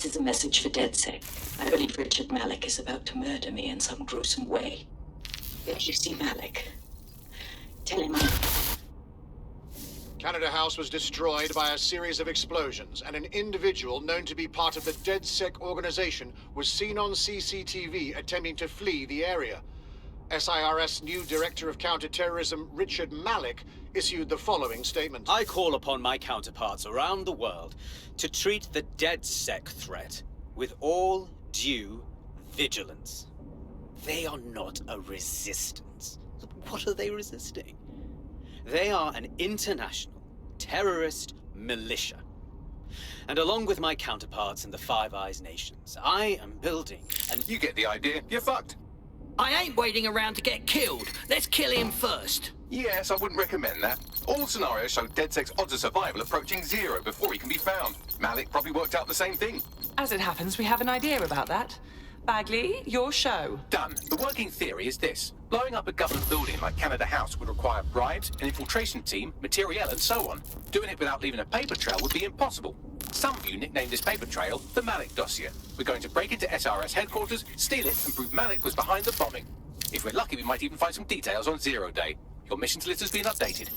This is a message for DedSec. I believe Richard Malik is about to murder me in some gruesome way. If you see Malik, tell him I'm... Canada House was destroyed by a series of explosions, and an individual known to be part of the DedSec organization was seen on CCTV attempting to flee the area. SIRS new Director of Counterterrorism, Richard Malik, issued the following statement. I call upon my counterparts around the world to treat the DedSec threat with all due vigilance. They are not a resistance. What are they resisting? They are an international terrorist militia. And along with my counterparts in the Five Eyes nations, I am building and You get the idea. You're fucked. I ain't waiting around to get killed. Let's kill him first. Yes, I wouldn't recommend that. All scenarios show DedSec's odds of survival approaching 0 before he can be found. Malik probably worked out the same thing. As it happens, we have an idea about that. Bagley, your show. Done. The working theory is this. Blowing up a government building like Canada House would require bribes, an infiltration team, materiel, and so on. Doing it without leaving a paper trail would be impossible. Some of you nicknamed this paper trail the Malik dossier. We're going to break into SRS headquarters, steal it, and prove Malik was behind the bombing. If we're lucky, we might even find some details on 0 Day. Your missions list has been updated.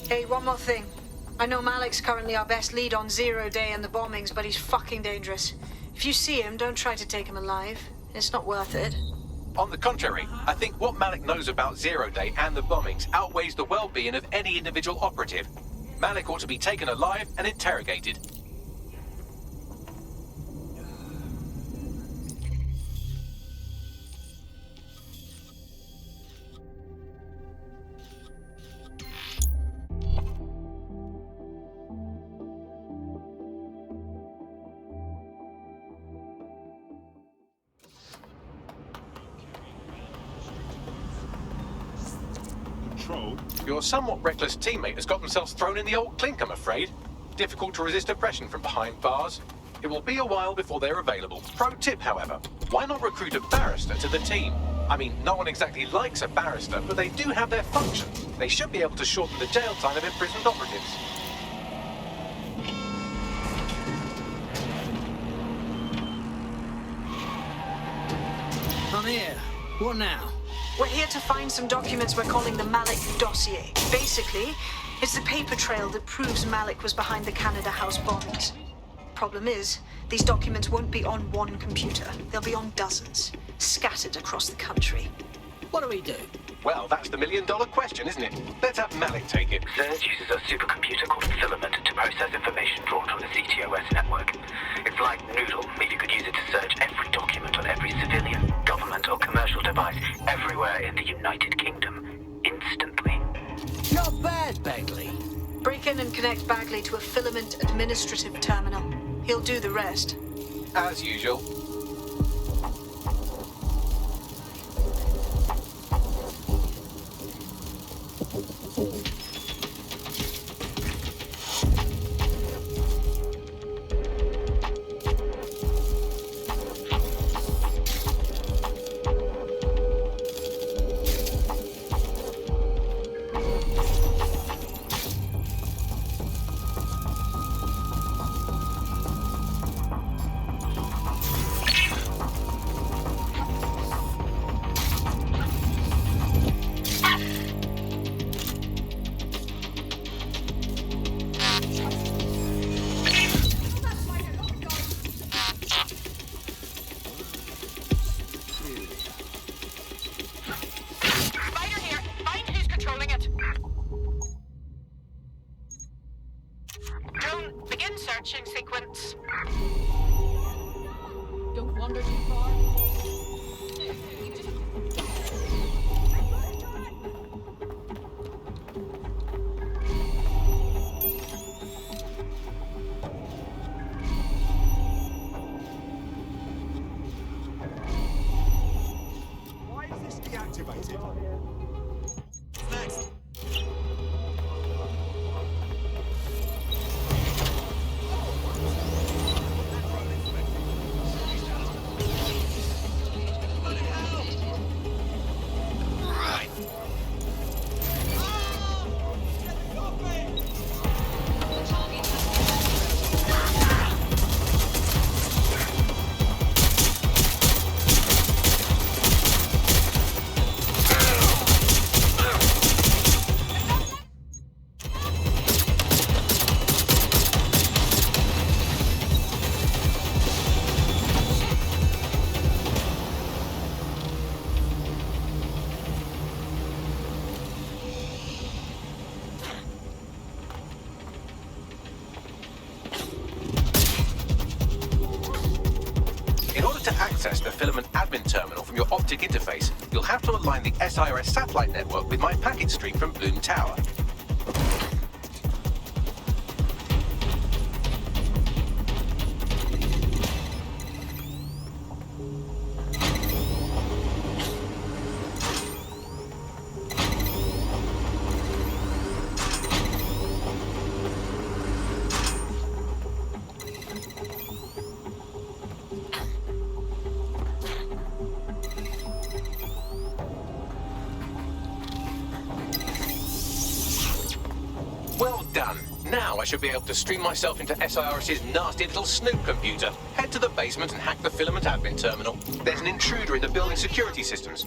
Hey, one more thing. I know Malik's currently our best lead on 0 Day and the bombings, but he's fucking dangerous. If you see him, don't try to take him alive. It's not worth it. On the contrary, I think what Malik knows about 0 Day and the bombings outweighs the well-being of any individual operative. Malik ought to be taken alive and interrogated. Your somewhat reckless teammate has got themselves thrown in the old clink, I'm afraid. Difficult to resist oppression from behind bars. It will be a while before they're available. Pro tip, however, why not recruit a barrister to the team? I mean, no one exactly likes a barrister, but they do have their function. They should be able to shorten the jail time of imprisoned operatives. I'm here. What now? We're here to find some documents we're calling the Malik dossier. Basically, it's the paper trail that proves Malik was behind the Canada House bombings. Problem is, these documents won't be on one computer. They'll be on dozens, scattered across the country. What do we do? Well, that's the million-dollar question, isn't it? Let's have Malik take it. Surge uses a supercomputer called Filament to process information drawn from the CTOS network. It's like Noodle, if you could use it to search every document on every civilian, government or commercial device everywhere in the United Kingdom, instantly. Not bad, Bagley. Break in and connect Bagley to a Filament administrative terminal. He'll do the rest. As usual. Searching sequence. Don't wander too far. Why is this deactivated? Next. access the filament admin terminal from your optic interface, you'll have to align the SIRS satellite network with my packet stream from Bloom Tower. Well done. Now I should be able to stream myself into SIRS's nasty little snoop computer. Head to the basement and hack the filament admin terminal. There's an intruder in the building security systems.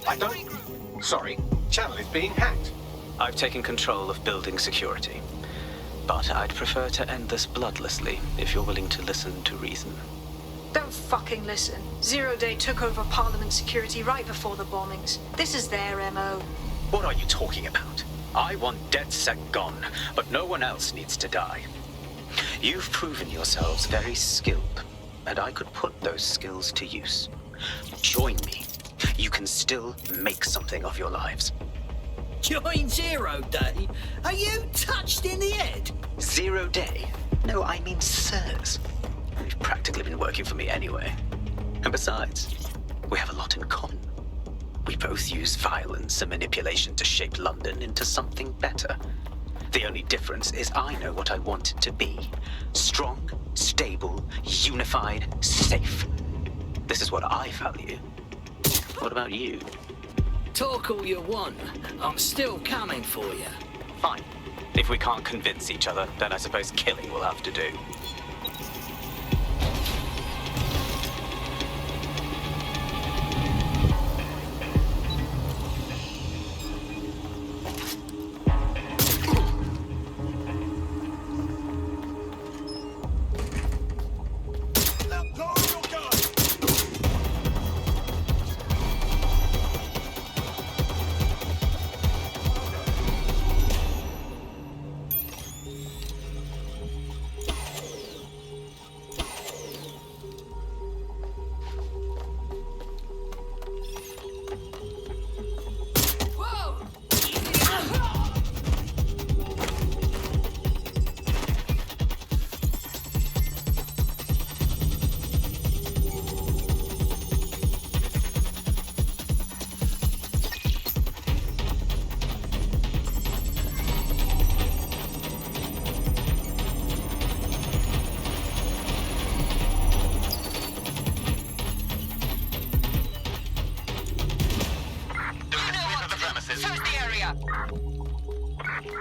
Sorry, channel is being hacked. I've taken control of building security. But I'd prefer to end this bloodlessly, if you're willing to listen to reason. Don't fucking listen. Zero Day took over Parliament security right before the bombings. This is their MO. What are you talking about? I want DedSec gone, but no one else needs to die. You've proven yourselves very skilled, and I could put those skills to use. Join me. You can still make something of your lives. Join Zero Day? Are you touched in the head? 0 Day? No, I mean sirs. You've practically been working for me anyway. And besides, we have a lot in common. We both use violence and manipulation to shape London into something better. The only difference is I know what I want it to be. Strong, stable, unified, safe. This is what I value. What about you? Talk all you want. I'm still coming for you. Fine. If we can't convince each other, then I suppose killing will have to do.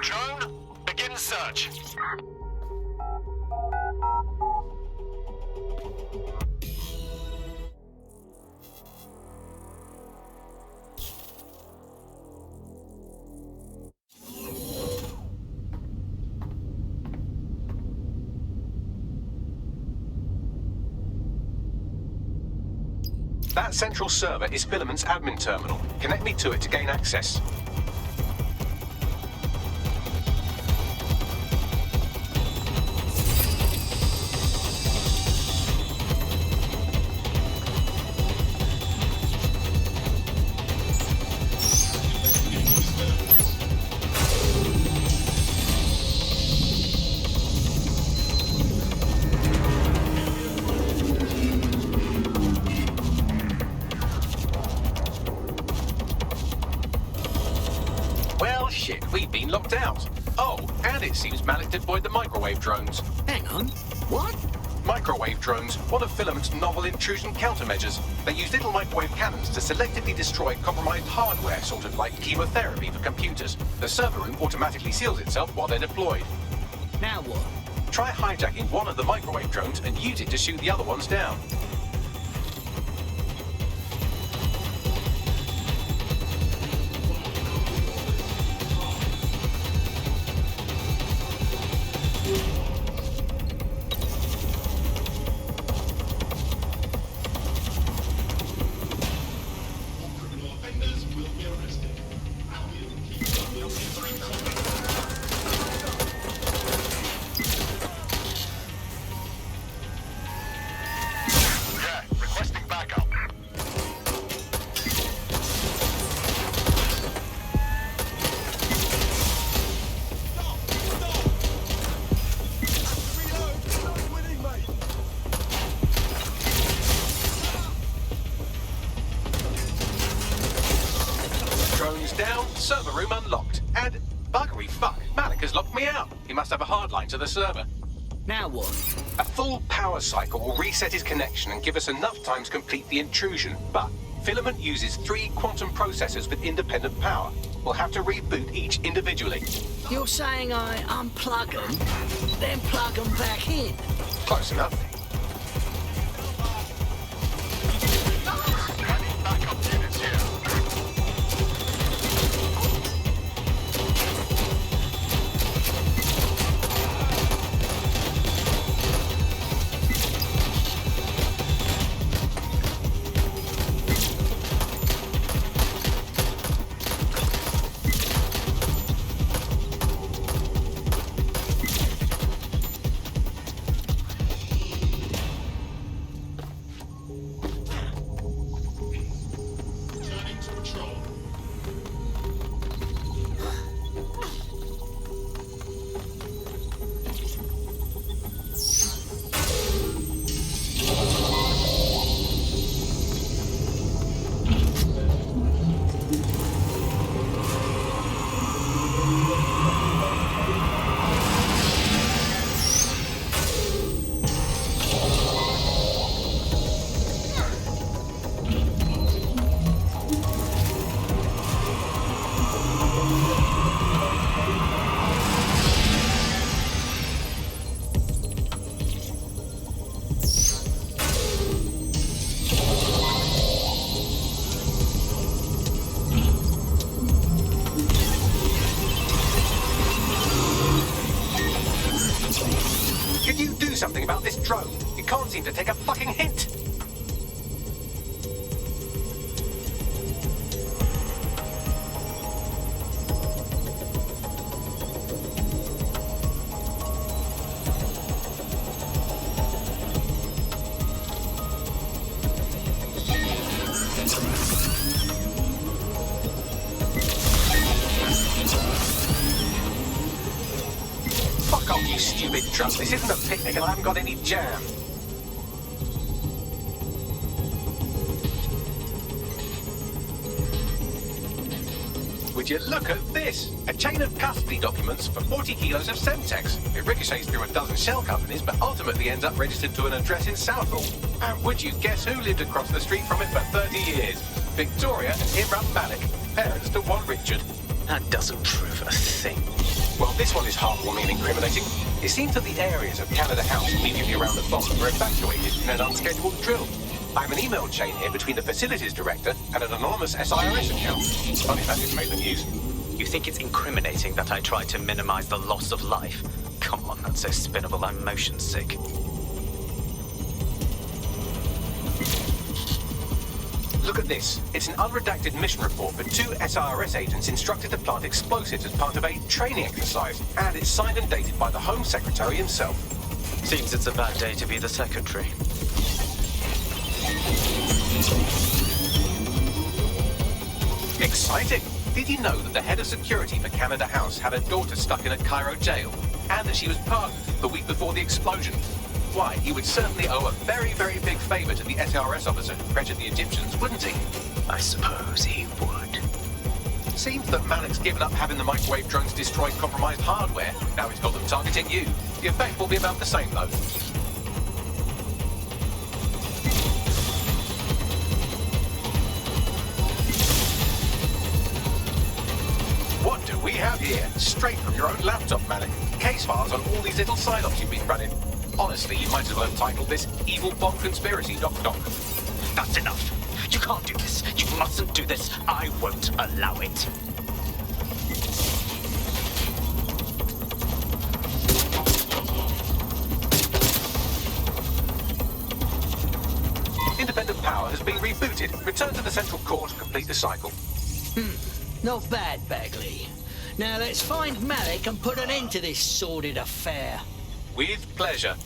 Drone, begin search. That central server is Filament's admin terminal. Connect me to it to gain access. We've been locked out. Oh, and it seems Malik deployed the microwave drones. Hang on. What? Microwave drones, one of Filament's novel intrusion countermeasures. They use little microwave cannons to selectively destroy compromised hardware, sort of like chemotherapy for computers. The server room automatically seals itself while they're deployed. Now what? Try hijacking one of the microwave drones and use it to shoot the other ones down. locked me out. He must have a hard line to the server. Now what? A full power cycle will reset his connection and give us enough time to complete the intrusion. But Filament uses 3 quantum processors with independent power. We'll have to reboot each individually. You're saying I unplug them, then plug them back in? Close enough. Something about this drone. It can't seem to take a fucking hint. Fuck off, you stupid drone. This isn't a picnic and I haven't got any jam. Would you look at this? A chain of custody documents for 40 kilos of Semtex. It ricochets through a dozen shell companies, but ultimately ends up registered to an address in Southall. And would you guess who lived across the street from it for 30 years? Victoria and Imran Malik, parents to one Richard. That doesn't prove a thing. Well, this one is heartwarming and incriminating. It seems that the areas of Canada House immediately around the bomb were evacuated in an unscheduled drill. I have an email chain here between the facilities director and an anonymous SIRS account. Funny that didn't make the news. You think it's incriminating that I tried to minimize the loss of life? Come on, that's so spinnable, I'm motion sick. Look at this. It's an unredacted mission report for 2 SIRS agents instructed to plant explosives as part of a training exercise. And it's signed and dated by the Home Secretary himself. Seems it's a bad day to be the secretary. Exciting! Did you know that the head of security for Canada House had a daughter stuck in a Cairo jail? And that she was pardoned the week before the explosion? Why, he would certainly owe a very, very big favour to the SRS officer who pressured the Egyptians, wouldn't he? I suppose he would. Seems that Malik's given up having the microwave drones destroy compromised hardware. Now he's got them targeting you. The effect will be about the same, though. What do we have here? Straight from your own laptop, Malik. Case files on all these little side-offs you've been running. Honestly, you might as well have titled this Evil Bomb Conspiracy, Doc. That's enough. You can't do this. You mustn't do this. I won't allow it. Independent power has been rebooted. Return to the central core to complete the cycle. Not bad, Bagley. Now let's find Malik and put an end to this sordid affair. With pleasure.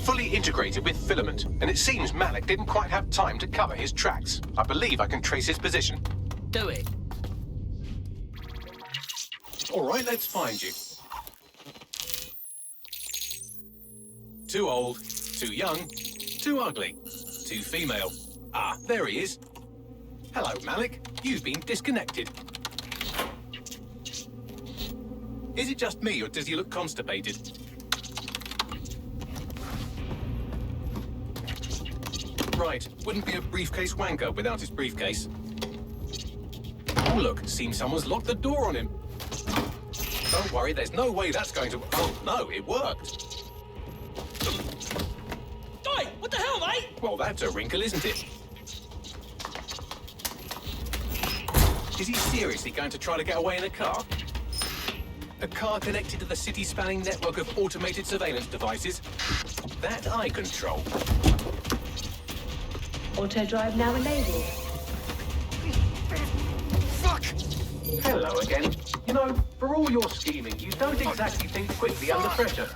fully integrated with filament, and it seems Malik didn't quite have time to cover his tracks. I believe I can trace his position. Do it. All right, let's find you. Too old, too young, too ugly, too female. Ah, there he is. Hello, Malik. You've been disconnected. Is it just me, or does he look constipated? Right, wouldn't be a briefcase wanker without his briefcase. Oh, look, seems someone's locked the door on him. Don't worry, there's no way that's going to... Oh, no, it worked. Oi, what the hell, mate? Well, that's a wrinkle, isn't it? Is he seriously going to try to get away in a car? A car connected to the city-spanning network of automated surveillance devices? That I control. Auto drive now enabled. Fuck! Hello again. You know, for all your scheming, you don't exactly think quickly under pressure.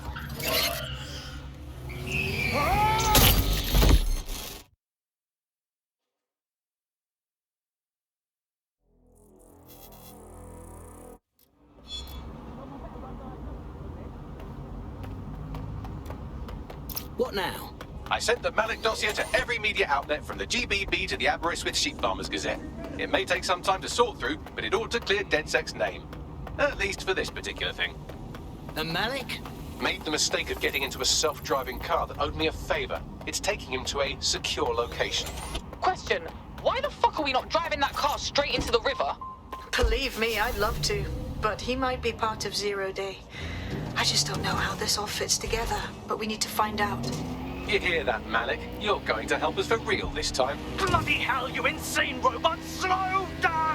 What now? I sent the Malik dossier to every media outlet from the GBB to the Aberystwyth Sheep Farmers Gazette. It may take some time to sort through, but it ought to clear DedSec's name. At least for this particular thing. And Malik? Made the mistake of getting into a self-driving car that owed me a favor. It's taking him to a secure location. Question, why the fuck are we not driving that car straight into the river? Believe me, I'd love to, but he might be part of Zero Day. I just don't know how this all fits together, but we need to find out. You hear that, Malik? You're going to help us for real this time. Bloody hell, you insane robot! Slow down!